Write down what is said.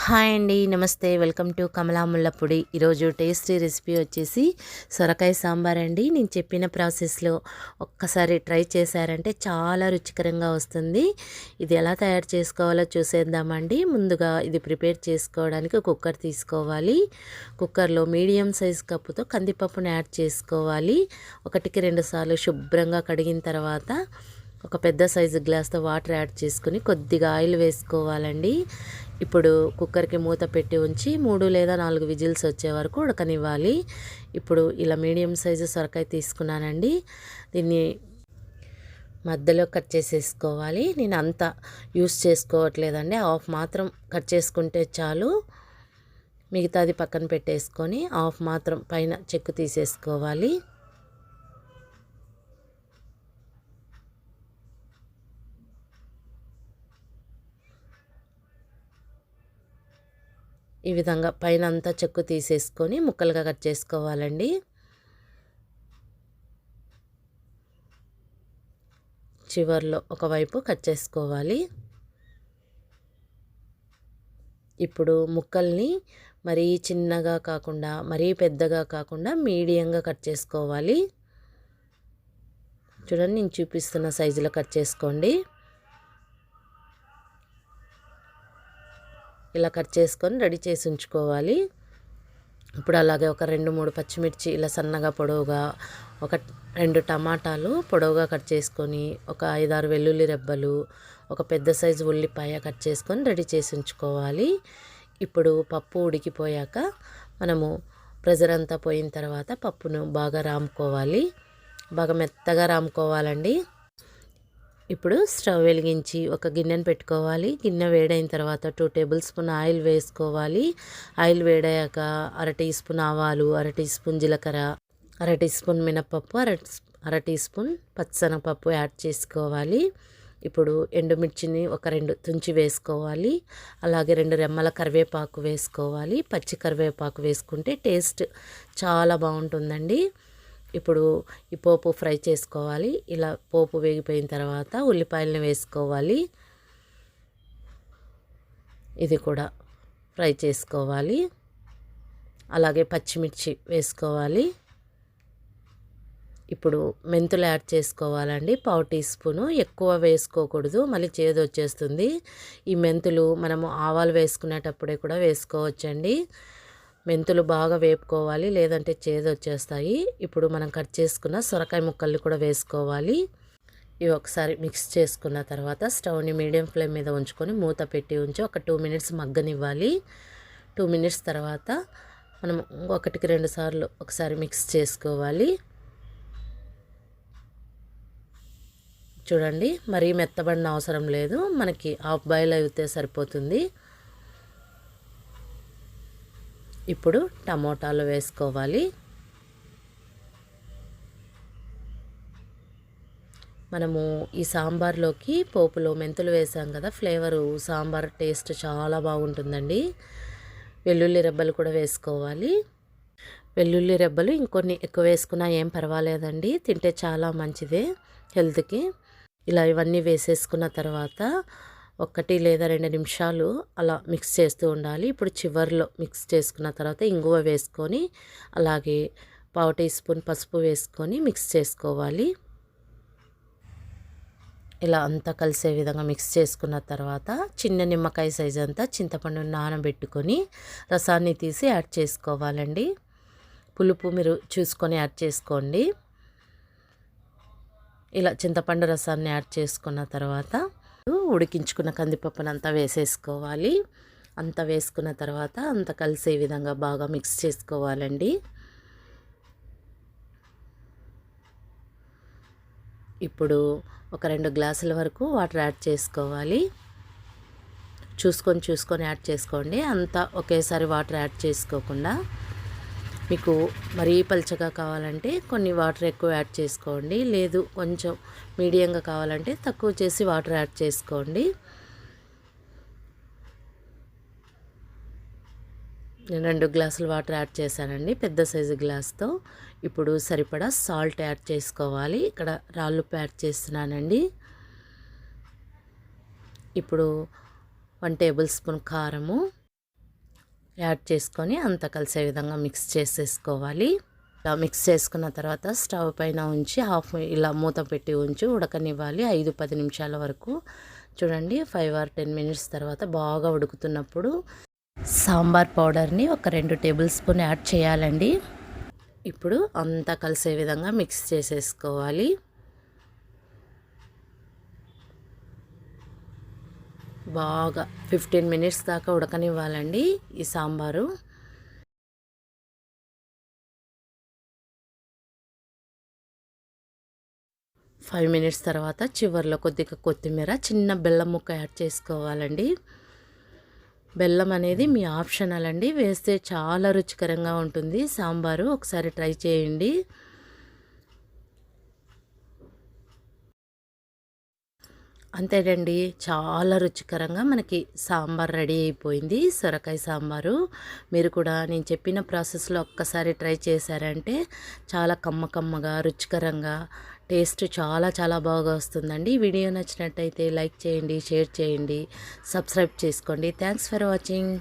Hi అండి, నమస్తే. Welcome to కమలా ముల్లపొడి. ఈరోజు టేస్టీ రెసిపీ వచ్చేసి సొరకాయ సాంబార్ అండి. నేను చెప్పిన ప్రాసెస్లో ఒక్కసారి ట్రై చేశారంటే చాలా రుచికరంగా వస్తుంది. ఇది ఎలా తయారు చేసుకోవాలో చూసేద్దామండి. ముందుగా ఇది ప్రిపేర్ చేసుకోవడానికి కుక్కర్ తీసుకోవాలి. కుక్కర్లో మీడియం సైజ్ కప్పుతో కందిపప్పును యాడ్ చేసుకోవాలి. 1-2 సార్లు శుభ్రంగా కడిగిన తర్వాత ఒక పెద్ద సైజు గ్లాస్తో వాటర్ యాడ్ చేసుకుని కొద్దిగా ఆయిల్ వేసుకోవాలండి. ఇప్పుడు కుక్కర్కి మూత పెట్టి ఉంచి 3 లేదా 4 విజిల్స్ వచ్చే వరకు ఉడకనివ్వాలి. ఇప్పుడు ఇలా మీడియం సైజు సొరకాయ తీసుకున్నానండి. దీన్ని మధ్యలో కట్ చేసేసుకోవాలి. నేను అంతా యూస్ చేసుకోవట్లేదండి, హాఫ్ మాత్రం కట్ చేసుకుంటే చాలు. మిగతాది పక్కన పెట్టేసుకొని హాఫ్ మాత్రం పైన చెక్కు తీసేసుకోవాలి. ఈ విధంగా పైన అంతా చెక్కు తీసేసుకొని ముక్కలుగా కట్ చేసుకోవాలండి. చివర్లో ఒకవైపు కట్ చేసుకోవాలి. ఇప్పుడు ముక్కల్ని మరీ చిన్నగా కాకుండా మరీ పెద్దగా కాకుండా మీడియంగా కట్ చేసుకోవాలి. చూడండి, నేను చూపిస్తున్న సైజులో కట్ చేసుకోండి. ఇలా కట్ చేసుకొని రెడీ చేసి ఉంచుకోవాలి. ఇప్పుడు అలాగే ఒక 2-3 పచ్చిమిర్చి ఇలా సన్నగా పొడవుగా, ఒక 2 టమాటాలు పొడవుగా కట్ చేసుకొని, ఒక 5-6 వెల్లుల్లి రెబ్బలు, ఒక పెద్ద సైజు ఉల్లిపాయ కట్ చేసుకొని రెడీ చేసి ఉంచుకోవాలి. ఇప్పుడు పప్పు ఉడికిపోయాక మనము ప్రెజర్ అంతా పోయిన తర్వాత పప్పును బాగా రాముకోవాలి. బాగా మెత్తగా రాముకోవాలండి. ఇప్పుడు స్టవ్ వెలిగించి ఒక గిన్నెను పెట్టుకోవాలి. గిన్నె వేడైన తర్వాత 2 టేబుల్ స్పూన్ ఆయిల్ వేసుకోవాలి. ఆయిల్ వేడయ్యాక 1/2 టీ స్పూన్ ఆవాలు, 1/2 టీ స్పూన్ జీలకర్ర, 1/2 టీ స్పూన్ మినపప్పు, 1/2 టీ స్పూన్ పచ్చిశనగపప్పు యాడ్ చేసుకోవాలి. ఇప్పుడు ఎండుమిర్చిని ఒక 2 తుంచి వేసుకోవాలి. అలాగే 2 రెమ్మల కరివేపాకు వేసుకోవాలి. పచ్చి కరివేపాకు వేసుకుంటే టేస్ట్ చాలా బాగుంటుందండి. ఇప్పుడు ఈ పోపు ఫ్రై చేసుకోవాలి. ఇలా పోపు వేగిపోయిన తర్వాత ఉల్లిపాయలను వేసుకోవాలి. ఇది కూడా ఫ్రై చేసుకోవాలి. అలాగే పచ్చిమిర్చి వేసుకోవాలి. ఇప్పుడు మెంతులు యాడ్ చేసుకోవాలండి. 1/4 టీ స్పూను, ఎక్కువ వేసుకోకూడదు, మళ్ళీ చేదు వచ్చేస్తుంది. ఈ మెంతులు మనము ఆవాలు వేసుకునేటప్పుడే కూడా వేసుకోవచ్చండి. మెంతులు బాగా వేపుకోవాలి, లేదంటే చేదు వచ్చేస్తాయి. ఇప్పుడు మనం కట్ చేసుకున్న సొరకాయ ముక్కల్ని కూడా వేసుకోవాలి. ఇవి ఒకసారి మిక్స్ చేసుకున్న తర్వాత స్టవ్ని మీడియం ఫ్లేమ్ మీద ఉంచుకొని మూత పెట్టి ఉంచి ఒక 2 మినిట్స్ మగ్గనివ్వాలి. 2 మినిట్స్ తర్వాత మనం 1-2 సార్లు ఒకసారి మిక్స్ చేసుకోవాలి. చూడండి, మరీ మెత్తబడిన అవసరం లేదు, మనకి హాఫ్ బాయిల్ అయితే సరిపోతుంది. ఇప్పుడు టమోటాలు వేసుకోవాలి. మనము ఈ సాంబార్లోకి పోపులో మెంతులు వేసాం కదా, ఫ్లేవరు సాంబార్ టేస్ట్ చాలా బాగుంటుందండి. వెల్లుల్లి రెబ్బలు కూడా వేసుకోవాలి. వెల్లుల్లి రెబ్బలు ఇంకొన్ని ఎక్కువ వేసుకున్నా ఏం పర్వాలేదండి, తింటే చాలా మంచిదే హెల్త్కి. ఇలా ఇవన్నీ వేసేసుకున్న తర్వాత 1 లేదా 2 నిమిషాలు అలా మిక్స్ చేస్తూ ఉండాలి. ఇప్పుడు చివర్లో మిక్స్ చేసుకున్న తర్వాత ఇంగువ వేసుకొని, అలాగే 1/4 టీ స్పూన్ పసుపు వేసుకొని మిక్స్ చేసుకోవాలి. ఇలా అంతా కలిసే విధంగా మిక్స్ చేసుకున్న తర్వాత చిన్న నిమ్మకాయ సైజ్ అంతా చింతపండుని నానబెట్టుకొని రసాన్ని తీసి యాడ్ చేసుకోవాలండి. పులుపు మీరు చూసుకొని యాడ్ చేసుకోండి. ఇలా చింతపండు రసాన్ని యాడ్ చేసుకున్న తర్వాత ఉడికించుకున్న కందిపప్పును అంతా వేసేసుకోవాలి. అంతా వేసుకున్న తర్వాత అంతా కలిసే విధంగా బాగా మిక్స్ చేసుకోవాలండి. ఇప్పుడు ఒక 2 గ్లాసుల వరకు వాటర్ యాడ్ చేసుకోవాలి. చూసుకొని యాడ్ చేసుకోండి. అంతా ఒకేసారి వాటర్ యాడ్ చేసుకోకుండా, మీకు మరీ పల్చగా కావాలంటే కొన్ని వాటర్ ఎక్కువ యాడ్ చేసుకోండి, లేదు కొంచెం మీడియంగా కావాలంటే తక్కువ చేసి వాటర్ యాడ్ చేసుకోండి. నేను 2 గ్లాసులు వాటర్ యాడ్ చేశానండి, పెద్ద సైజు గ్లాస్తో. ఇప్పుడు సరిపడా సాల్ట్ యాడ్ చేసుకోవాలి. ఇక్కడ రాళ్ళుప్పు యాడ్ చేస్తున్నానండి. ఇప్పుడు 1 టేబుల్ స్పూన్ కారము, యాడ్ చేసుకొని అంతా కలిసే విధంగా మిక్స్ చేసేసుకోవాలి. ఇలా మిక్స్ చేసుకున్న తర్వాత స్టవ్ పైన ఉంచి ఇలా మూత పెట్టి ఉంచి ఉడకనివ్వాలి 5-10 నిమిషాల వరకు. చూడండి 5 or 10 మినిట్స్ తర్వాత బాగా ఉడుకుతున్నప్పుడు సాంబార్ పౌడర్ని ఒక 2 టేబుల్ స్పూన్ యాడ్ చేయాలండి. ఇప్పుడు అంతా కలిసే విధంగా మిక్స్ చేసేసుకోవాలి. బాగా 15 మినిట్స్ దాకా ఉడకనివ్వాలండి ఈ సాంబారు. ఫైవ్ మినిట్స్ తర్వాత చివరిలో కొద్దిగా కొత్తిమీర, చిన్న బెల్లం ముక్క యాడ్ చేసుకోవాలండి. బెల్లం అనేది మీ ఆప్షనల్ అండి, వేస్తే చాలా రుచికరంగా ఉంటుంది సాంబారు. ఒకసారి ట్రై చేయండి. అంతేనండి, చాలా రుచికరంగా మనకి సాంబార్ రెడీ అయిపోయింది, సొరకాయ సాంబారు. మీరు కూడా నేను చెప్పిన ప్రాసెస్లో ఒక్కసారి ట్రై చేశారంటే చాలా కమ్మగా రుచికరంగా టేస్ట్ చాలా చాలా బాగా వస్తుందండి. వీడియో నచ్చినట్టయితే లైక్ చేయండి, షేర్ చేయండి, సబ్స్క్రైబ్ చేసుకోండి. Thanks for watching.